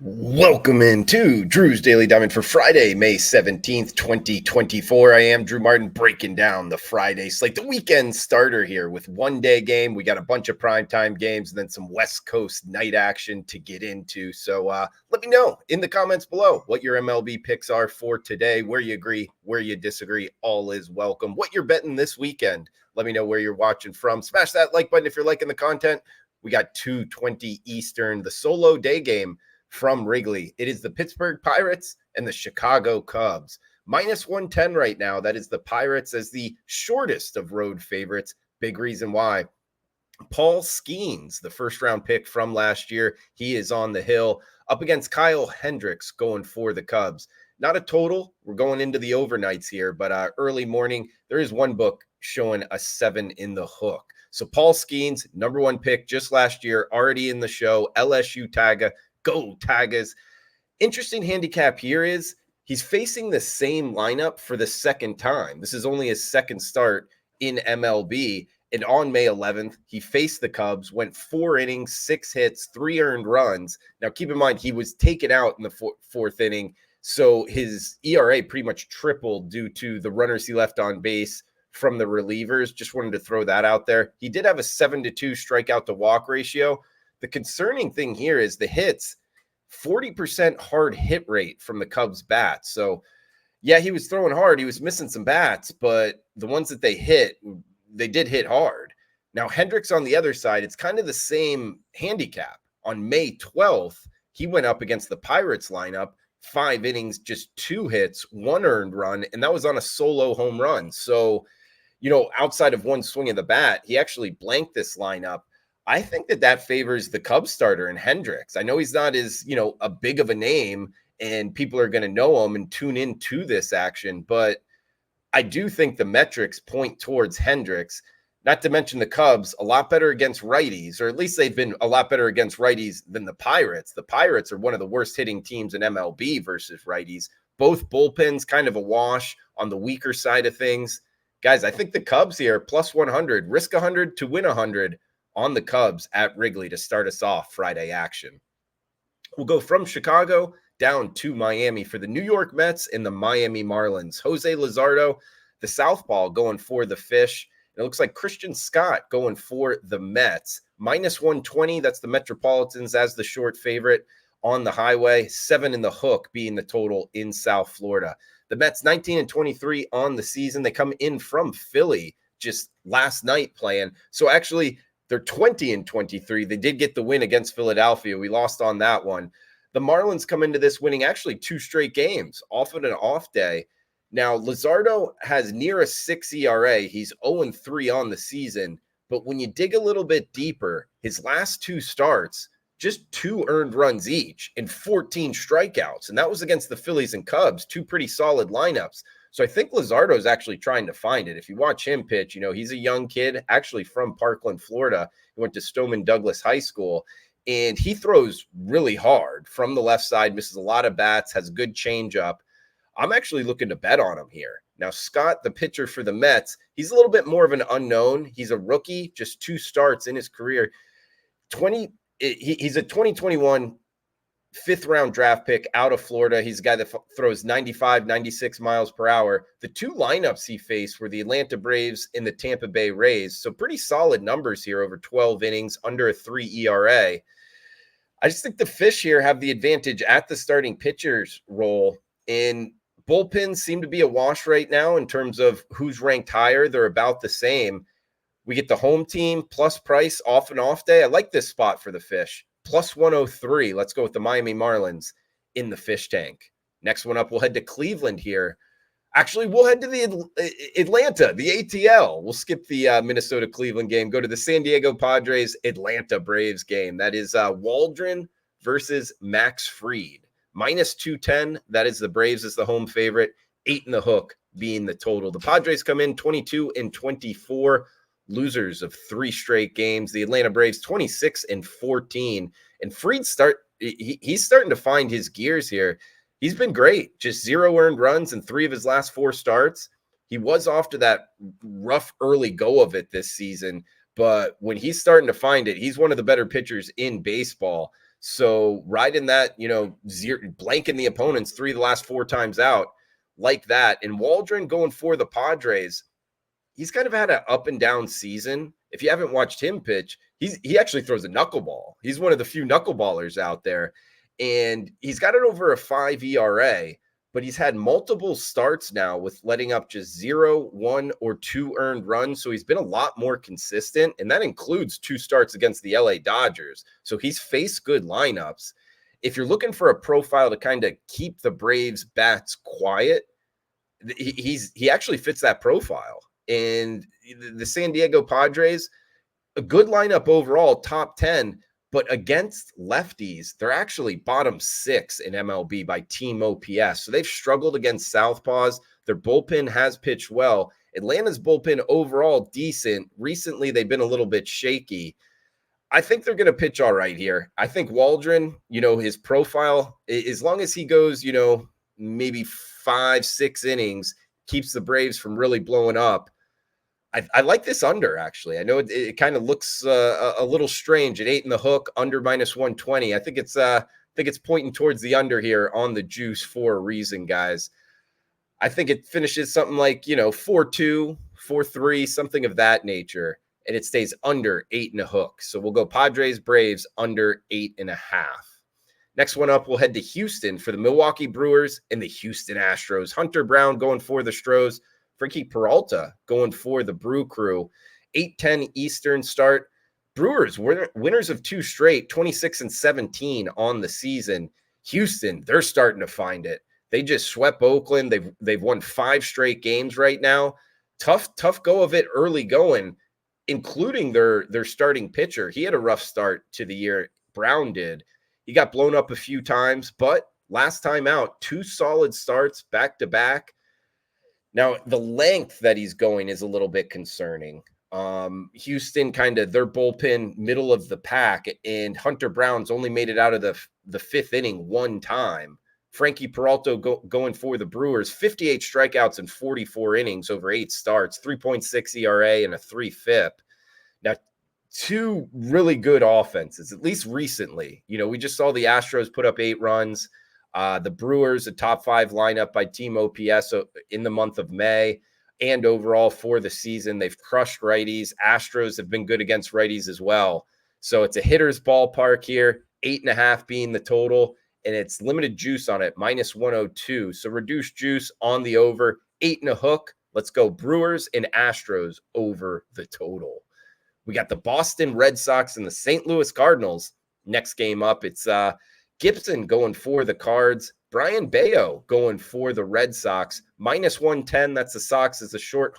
Welcome into Drew's Daily Diamond for Friday, May 17th, 2024. I am Drew Martin breaking down the Friday slate, the weekend starter here with one-day game. We got a bunch of primetime games and then some West Coast night action to get into. So let me know in the comments below what your MLB picks are for today, where you agree, where you disagree. All is welcome. What you're betting this weekend. Let me know where you're watching from. Smash that like button if you're liking the content. We got 2:20 Eastern, the solo day game from Wrigley. It is the Pittsburgh Pirates and the Chicago Cubs. Minus 110 right now. That is the Pirates as the shortest of road favorites. Big reason why. Paul Skeens, the first-round pick from last year, he is on the hill up against Kyle Hendricks going for the Cubs. Not a total. We're going into the overnights here, but early morning, there is one book showing a 7 in the hook. So Paul Skeens, number one pick just last year, already in the show. LSU Tagga. Go Tigers. Interesting handicap here is he's facing the same lineup for the second time. This is only his second start in MLB. And on May 11th, he faced the Cubs, went 4 innings, 6 hits, 3 earned runs. Now, keep in mind, he was taken out in the fourth inning. So his ERA pretty much tripled due to the runners he left on base from the relievers. Just wanted to throw that out there. He did have a 7-2 strikeout to walk ratio. The concerning thing here is the hits, 40% hard hit rate from the Cubs bats. So yeah, he was throwing hard. He was missing some bats, but the ones that they hit, they did hit hard. Now Hendricks on the other side, it's kind of the same handicap. On May 12th, he went up against the Pirates lineup, 5 innings, just 2 hits, 1 earned run, and that was on a solo home run. So, outside of one swing of the bat, he actually blanked this lineup. I think that favors the Cubs starter in Hendricks. I know he's not as, a big of a name and people are going to know him and tune into this action, but I do think the metrics point towards Hendricks, not to mention the Cubs, a lot better against righties, or at least they've been a lot better against righties than the Pirates. The Pirates are one of the worst hitting teams in MLB versus righties. Both bullpens kind of a wash on the weaker side of things. Guys, I think the Cubs here, plus 100, risk 100 to win 100. On the Cubs at Wrigley to start us off Friday action. We'll go from Chicago down to Miami for the New York Mets and the Miami Marlins. Jose Luzardo, the southpaw, going for the Fish. It looks like Christian Scott going for the Mets. Minus 120, that's the Metropolitans as the short favorite on the highway. 7 in the hook being the total in South Florida. The Mets 19-23 on the season. They come in from Philly just last night playing. So actually, they're 20-23. They did get the win against Philadelphia. We lost on that one. The Marlins come into this winning actually 2 straight games off of an off day. Now, Luzardo has near a 6 ERA. He's 0-3 on the season. But when you dig a little bit deeper, his last 2 starts, just 2 earned runs each and 14 strikeouts. And that was against the Phillies and Cubs, 2 pretty solid lineups. So I think Luzardo is actually trying to find it. If you watch him pitch, he's a young kid, actually from Parkland, Florida. He went to Stoneman Douglas High School, and he throws really hard from the left side, misses a lot of bats, has good changeup. I'm actually looking to bet on him here. Now, Scott, the pitcher for the Mets, he's a little bit more of an unknown. He's a rookie, just 2 starts in his career. He's a 2021 5th-round draft pick out of Florida. He's a guy that throws 95, 96 miles per hour. The 2 lineups he faced were the Atlanta Braves and the Tampa Bay Rays. So pretty solid numbers here over 12 innings, under a 3 ERA. I just think the Fish here have the advantage at the starting pitcher's role. And bullpens seem to be a wash right now in terms of who's ranked higher. They're about the same. We get the home team plus price off and off day. I like this spot for the Fish. Plus 103. Let's go with the Miami Marlins in the Fish tank. Next one up, we'll head to Cleveland here. Actually, we'll head to the Atlanta, the ATL. We'll skip the Minnesota-Cleveland game, go to the San Diego Padres-Atlanta Braves game. That is Waldron versus Max Fried. Minus 210. That is the Braves as the home favorite. 8 in the hook being the total. The Padres come in 22-24. Losers of 3 straight games. The Atlanta Braves 26-14. And Fried he's starting to find his gears here. He's been great. Just 0 earned runs in 3 of his last 4 starts. He was off to that rough early go of it this season, but when he's starting to find it, he's one of the better pitchers in baseball. So riding that, blanking the opponents 3 of the last 4 times out like that. And Waldron going for the Padres, he's kind of had an up and down season. If you haven't watched him pitch, he actually throws a knuckleball. He's one of the few knuckleballers out there. And he's got it over a 5 ERA, but he's had multiple starts now with letting up just 0, 1, or 2 earned runs. So he's been a lot more consistent, and that includes 2 starts against the LA Dodgers. So he's faced good lineups. If you're looking for a profile to kind of keep the Braves bats quiet, he actually fits that profile. And the San Diego Padres, a good lineup overall, top 10, but against lefties, they're actually bottom 6 in MLB by team OPS. So they've struggled against southpaws. Their bullpen has pitched well. Atlanta's bullpen overall decent. Recently, they've been a little bit shaky. I think they're going to pitch all right here. I think Waldron, his profile, as long as he goes, maybe 5-6 innings, keeps the Braves from really blowing up. I like this under, actually. I know it kind of looks a little strange at 8 in the hook, under -120. I think it's pointing towards the under here on the juice for a reason, guys. I think it finishes something like 4-2, 4-3, something of that nature, and it stays under 8 in a hook. So we'll go Padres Braves under 8.5. Next one up, we'll head to Houston for the Milwaukee Brewers and the Houston Astros. Hunter Brown going for the Stros. Frankie Peralta going for the Brew Crew. 8:10 Eastern start. Brewers winners of 2 straight, 26-17 on the season. Houston, they're starting to find it. They just swept Oakland. They've won 5 straight games right now. Tough go of it early going, including their starting pitcher. He had a rough start to the year. Brown did. He got blown up a few times, but last time out, 2 solid starts back to back. Now, the length that he's going is a little bit concerning. Houston, kind of their bullpen, middle of the pack, and Hunter Brown's only made it out of the 5th inning 1 time. Frankie Peralta going for the Brewers, 58 strikeouts in 44 innings over 8 starts, 3.6 ERA and a 3 FIP. Now, 2 really good offenses, at least recently. We just saw the Astros put up 8 runs. The Brewers, a top 5 lineup by team OPS in the month of May and overall for the season. They've crushed righties. Astros have been good against righties as well. So it's a hitter's ballpark here, 8.5 being the total, and it's limited juice on it, -102. So reduced juice on the over, 8 and a hook. Let's go Brewers and Astros over the total. We got the Boston Red Sox and the St. Louis Cardinals. Next game up, it's Gibson going for the Cards. Brian Bayo going for the Red Sox. -110. That's the Sox as a short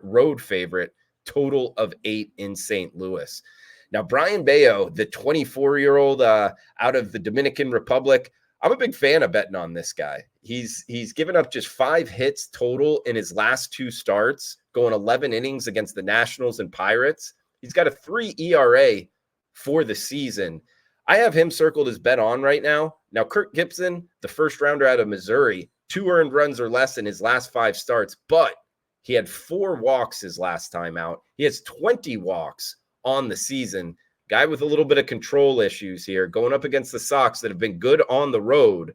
road favorite. Total of 8 in St. Louis. Now, Brian Bayo, the 24-year-old out of the Dominican Republic, I'm a big fan of betting on this guy. He's given up just 5 hits total in his last 2 starts, going 11 innings against the Nationals and Pirates. He's got a 3 ERA for the season. I have him circled as bet on right now. Now, Kirk Gibson, the first rounder out of Missouri, 2 earned runs or less in his last 5 starts, but he had 4 walks his last time out. He has 20 walks on the season. Guy with a little bit of control issues here, going up against the Sox that have been good on the road.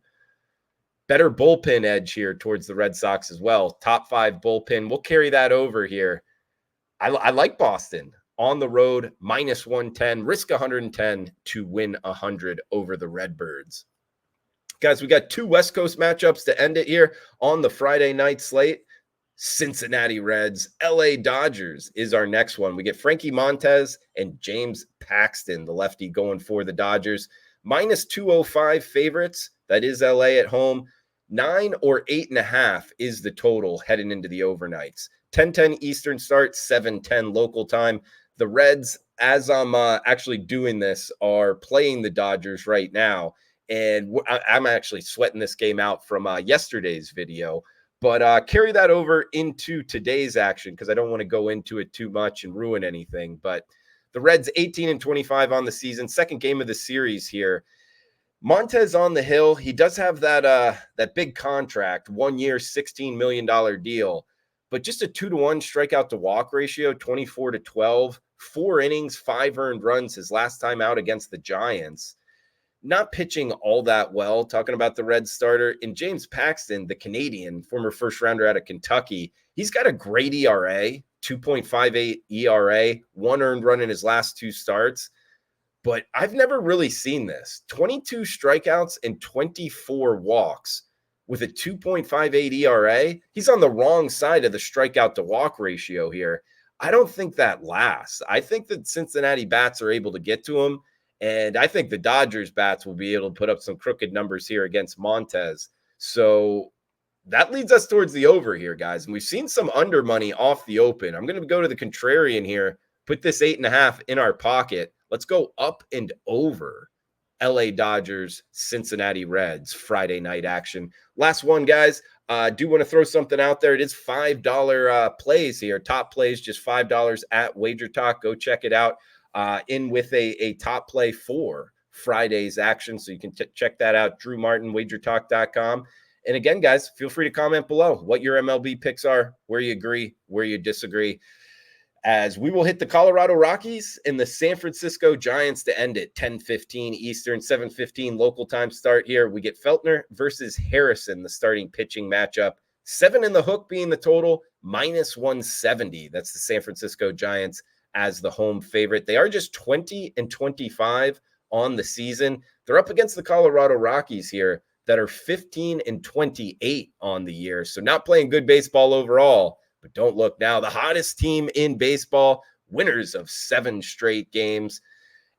Better bullpen edge here towards the Red Sox as well. Top 5 bullpen. We'll carry that over here. I like Boston on the road, -110, risk 110 to win 100 over the Redbirds. Guys, we got 2 West Coast matchups to end it here on the Friday night slate. Cincinnati Reds, LA Dodgers is our next one. We get Frankie Montes and James Paxton, the lefty, going for the Dodgers. -205 favorites. That is LA at home. 9 or 8.5 is the total heading into the overnights. 10:10 Eastern start, 7:10 local time. The Reds, as I'm actually doing this, are playing the Dodgers right now. And I'm actually sweating this game out from yesterday's video. But carry that over into today's action because I don't want to go into it too much and ruin anything. But the Reds 18-25 on the season, second game of the series here. Montez on the hill. He does have that big contract, 1 year, $16 million deal, but just a 2-to-1 strikeout to walk ratio, 24-12, 4 innings, 5 earned runs his last time out against the Giants. not pitching all that well. Talking about the Red starter, and James Paxton, the Canadian, former first rounder out of Kentucky, he's got a great ERA, 2.58 ERA, 1 earned run in his last 2 starts. But I've never really seen this. 22 strikeouts and 24 walks with a 2.58 ERA. He's on the wrong side of the strikeout to walk ratio here. I don't think that lasts. I think that Cincinnati bats are able to get to him. And I think the Dodgers bats will be able to put up some crooked numbers here against Montez. So that leads us towards the over here, guys. And we've seen some under money off the open. I'm going to go to the contrarian here, put this 8.5 in our pocket. Let's go up and over LA Dodgers, Cincinnati Reds, Friday night action. Last one, guys. Do want to throw something out there. It is $5 plays here. Top plays, just $5 at WagerTalk. Go check it out. In with a top play for Friday's action. So you can check that out. Drew Martin, WagerTalk.com. And again, guys, feel free to comment below what your MLB picks are, where you agree, where you disagree, as we will hit the Colorado Rockies and the San Francisco Giants to end it. 10:15 Eastern, 7:15 local time start here. We get Feltner versus Harrison, the starting pitching matchup. 7 in the hook being the total, -170. That's the San Francisco Giants as the home favorite. They are just 20-25 on the season. They're up against the Colorado Rockies here that are 15-28 on the year. So not playing good baseball overall. But don't look now. The hottest team in baseball, winners of 7 straight games.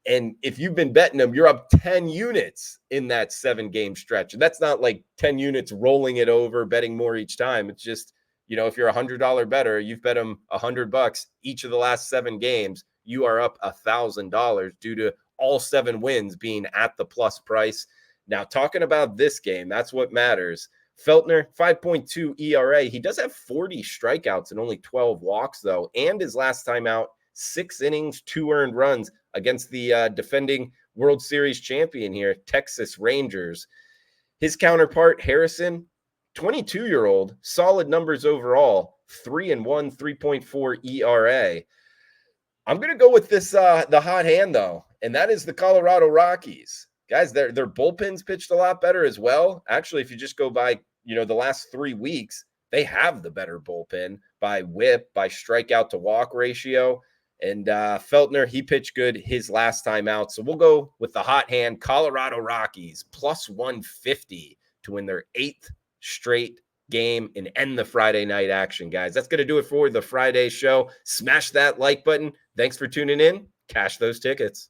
And if you've been betting them, you're up 10 units in that 7-game stretch. And that's not like 10 units rolling it over, betting more each time. It's just, if you're a $100 bettor, you've bet them $100 each of the last 7 games, you are up $1,000 due to all 7 wins being at the plus price. Now, talking about this game, that's what matters. Feltner, 5.2 ERA. He does have 40 strikeouts and only 12 walks, though. And his last time out, 6 innings, 2 earned runs against the defending World Series champion here, Texas Rangers. His counterpart, Harrison, 22-year-old, solid numbers overall, 3-1, 3.4 ERA. I'm going to go with this, the hot hand, though, and that is the Colorado Rockies. Guys, their bullpens pitched a lot better as well. Actually, if you just go by, the last 3 weeks, they have the better bullpen by whip, by strikeout to walk ratio. And Feltner, he pitched good his last time out. So we'll go with the hot hand, Colorado Rockies, +150 to win their 8th straight game and end the Friday night action, guys. That's going to do it for the Friday show. Smash that like button. Thanks for tuning in. Cash those tickets.